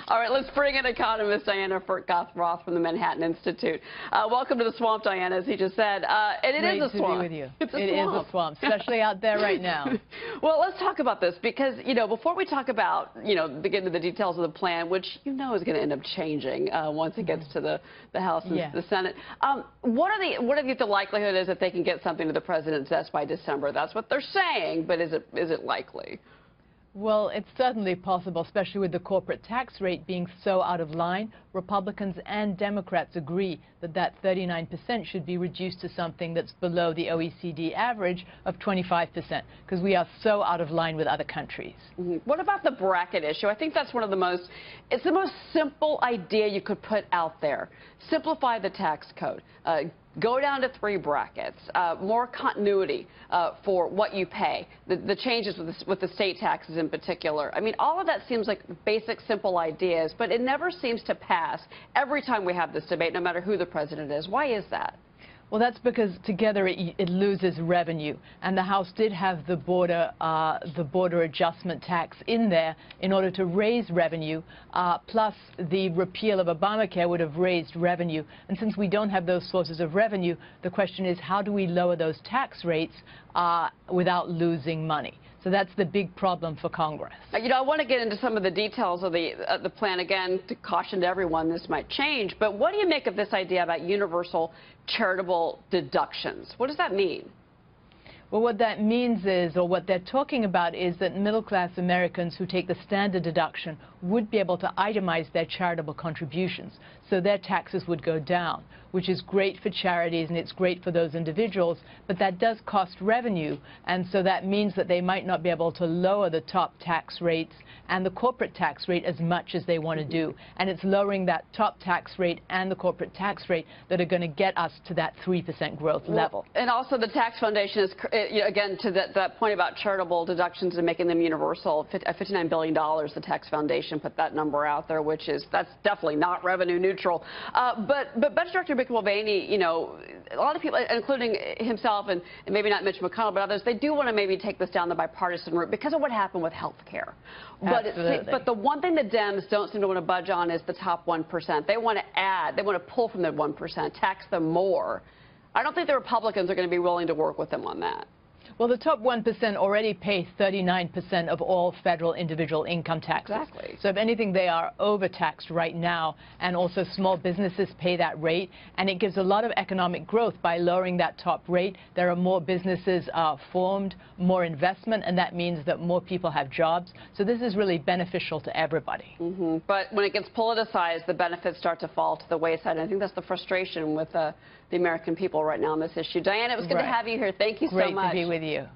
All right, let's bring in economist Diana Furchtgott-Roth from the Manhattan Institute. Welcome to the swamp, Diana, as he just said. And it is a swamp. Great to be with you. It's a swamp. It is a swamp, especially out there right now. Well, let's talk about this because, before we talk about, get into the details of the plan, which is going to end up changing once it gets to the House and the Senate. What do you think the likelihood is that they can get something to the president's desk by December? That's what they're saying, but is it likely? Well, it's certainly possible, especially with the corporate tax rate being so out of line. Republicans and Democrats agree that 39% should be reduced to something that's below the OECD average of 25%, because we are so out of line with other countries. What about the bracket issue? I think that's it's the most simple idea you could put out there. Simplify the tax code. Go down to 3 brackets, more continuity for what you pay, the changes with the state taxes in particular. I mean, all of that seems like basic, simple ideas, but it never seems to pass every time we have this debate, no matter who the president is. Why is that? Well, that's because together it loses revenue, and the House did have the border adjustment tax in there in order to raise revenue, plus the repeal of Obamacare would have raised revenue. And since we don't have those sources of revenue, the question is, how do we lower those tax rates without losing money? So that's the big problem for Congress. I want to get into some of the details of the plan, again, to caution to everyone this might change. But what do you make of this idea about universal charitable deductions? What does that mean? Well, what that means is, or what they're talking about, is that middle-class Americans who take the standard deduction would be able to itemize their charitable contributions, so their taxes would go down, which is great for charities and it's great for those individuals, but that does cost revenue, and so that means that they might not be able to lower the top tax rates and the corporate tax rate as much as they want to do. And it's lowering that top tax rate and the corporate tax rate that are going to get us to that 3% growth level. And also the tax foundation is, again, to that point about charitable deductions and making them universal, $59 billion, the tax foundation put that number out there, that's definitely not revenue neutral. But Budget Director Mick Mulvaney, a lot of people, including himself and maybe not Mitch McConnell, but others, they do want to maybe take this down the bipartisan route because of what happened with health care. But the one thing the Dems don't seem to want to budge on is the top 1%. They want to pull from the 1%, tax them more. I don't think the Republicans are going to be willing to work with them on that. Well, the top 1% already pay 39% of all federal individual income taxes. Exactly. So if anything, they are overtaxed right now, and also small businesses pay that rate, and it gives a lot of economic growth by lowering that top rate. There are more businesses formed, more investment, and that means that more people have jobs. So this is really beneficial to everybody. But when it gets politicized, the benefits start to fall to the wayside. And I think that's the frustration with the American people right now on this issue. Diana, it was good to have you here. Thank you so much. Great to be with you.